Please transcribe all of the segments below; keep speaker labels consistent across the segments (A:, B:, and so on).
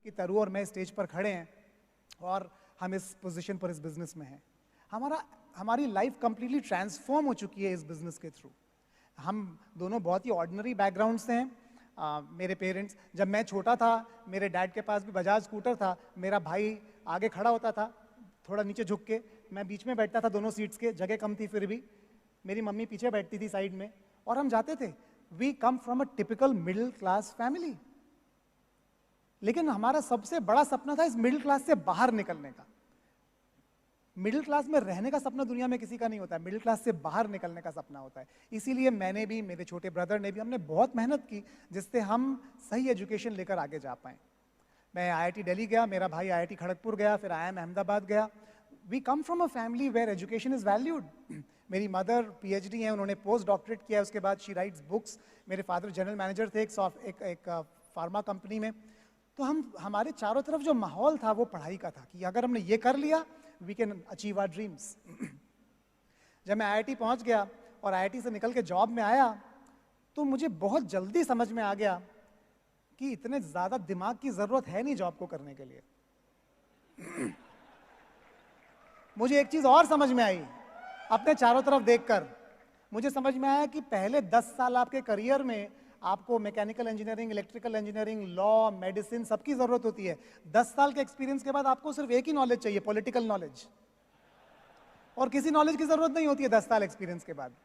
A: कि तरु और मैं स्टेज पर खड़े हैं और हम इस पोजीशन पर इस बिजनेस में हैं। हमारी लाइफ कंप्लीटली ट्रांसफॉर्म हो चुकी है इस बिजनेस के थ्रू। हम दोनों बहुत ही ऑर्डिनरी बैकग्राउंड से हैं। मेरे पेरेंट्स, जब मैं छोटा था मेरे डैड के पास भी बजाज स्कूटर था। मेरा भाई आगे खड़ा होता था थोड़ा नीचे झुक के, मैं बीच में बैठता था दोनों सीट्स के, जगह कम थी फिर भी। मेरी मम्मी पीछे बैठती थी साइड में और हम जाते थे। We come from a typical middle class family. लेकिन हमारा सबसे बड़ा सपना था इस मिडिल क्लास से बाहर निकलने का। मिडिल क्लास में रहने का सपना दुनिया में किसी का नहीं होता है, मिडिल क्लास से बाहर निकलने का सपना होता है। इसीलिए मैंने भी, मेरे छोटे ब्रदर ने भी, हमने बहुत मेहनत की जिससे हम सही एजुकेशन लेकर आगे जा पाए। मैं IIT दिल्ली गया, मेरा भाई IIT खड़गपुर गया, फिर IIM अहमदाबाद गया। We come from a family where education is valued. मेरी मदर PhD है, उन्होंने पोस्ट डॉक्टरेट किया, उसके बाद शी राइट्स बुक्स। मेरे फादर जनरल मैनेजर थे एक फार्मा कंपनी में। तो हमारे चारों तरफ जो माहौल था वो पढ़ाई का था कि अगर हमने ये कर लिया we can achieve our dreams. जब मैं IIT पहुंच गया और IIT से निकल के जॉब में आया तो मुझे बहुत जल्दी समझ में आ गया कि इतने ज्यादा दिमाग की जरूरत है नहीं जॉब को करने के लिए। मुझे एक चीज और समझ में आई अपने चारों तरफ देखकर। मुझे समझ में आया कि पहले 10 साल आपके करियर में आपको mechanical engineering, electrical engineering, law, medicine सबकी जरूरत होती है। 10 साल के एक्सपीरियंस के बाद आपको सिर्फ एक ही नॉलेज चाहिए, पॉलिटिकल नॉलेज, और किसी नॉलेज की जरूरत नहीं होती है 10 साल एक्सपीरियंस के बाद।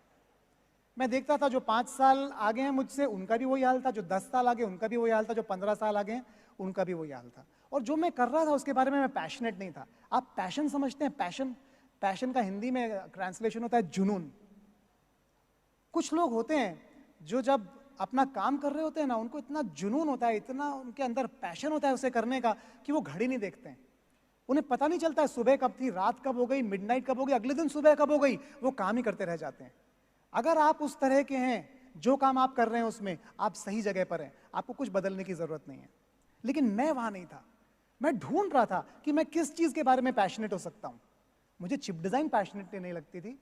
A: मैं देखता था जो 5 साल आगे हैं मुझसे उनका भी वही हाल था, जो 10 साल आगे उनका भी वही हाल था, जो 15 साल आगे हैं उनका भी वही हाल था। और जो मैं कर रहा था उसके बारे में मैं पैशनेट नहीं था। आप पैशन समझते हैं? पैशन का हिंदी में ट्रांसलेशन होता है जुनून। कुछ लोग होते हैं जो जब अपना काम कर रहे होते हैं ना, उनको इतना जुनून होता है, इतना उनके अंदर पैशन होता है उसे करने का कि वो घड़ी नहीं देखते हैं। उन्हें पता नहीं चलता है सुबह कब थी, रात कब हो गई, मिडनाइट कब हो गई, अगले दिन सुबह कब हो गई, वो काम ही करते रह जाते हैं। अगर आप उस तरह के हैं, जो काम आप कर रहे हैं उसमें आप सही जगह पर हैं, आपको कुछ बदलने की जरूरत नहीं है। लेकिन मैं वहां नहीं था। मैं ढूंढ रहा था कि मैं किस चीज के बारे में पैशनेट हो सकता हूं। मुझे चिप डिजाइन पैशनेट नहीं लगती थी,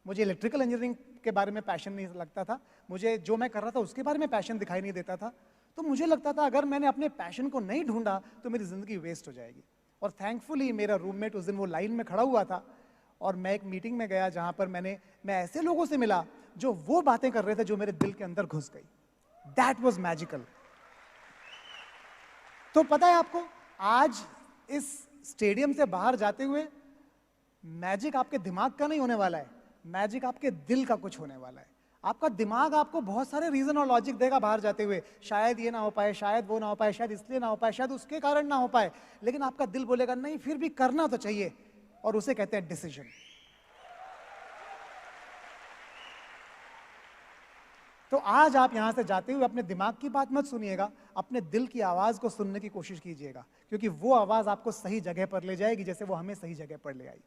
A: मुझे इलेक्ट्रिकल इंजीनियरिंग के बारे में पैशन नहीं लगता था, मुझे जो मैं कर रहा था उसके बारे में पैशन दिखाई नहीं देता था। तो मुझे लगता था अगर मैंने अपने पैशन को नहीं ढूंढा तो मेरी जिंदगी वेस्ट हो जाएगी। और थैंकफुली मेरा रूममेट उस दिन वो लाइन में खड़ा हुआ था और मैं एक मीटिंग में गया जहां पर मैं ऐसे लोगों से मिला जो वो बातें कर रहे थे जो मेरे दिल के अंदर घुस गई। That was magical. तो पता है आपको, आज इस स्टेडियम से बाहर जाते हुए मैजिक आपके दिमाग का नहीं होने वाला है, मैजिक आपके दिल का कुछ होने वाला है। आपका दिमाग आपको बहुत सारे रीजन और लॉजिक देगा बाहर जाते हुए, शायद ये ना हो पाए, शायद वो ना हो पाए, शायद इसलिए ना हो पाए, शायद उसके कारण ना हो पाए, लेकिन आपका दिल बोलेगा नहीं फिर भी करना तो चाहिए, और उसे कहते हैं डिसीजन। तो आज आप यहां से जाते हुए अपने दिमाग की बात मत सुनिएगा, अपने दिल की आवाज को सुनने की कोशिश कीजिएगा, क्योंकि वो आवाज आपको सही जगह पर ले जाएगी जैसे वो हमें सही जगह पर ले आई।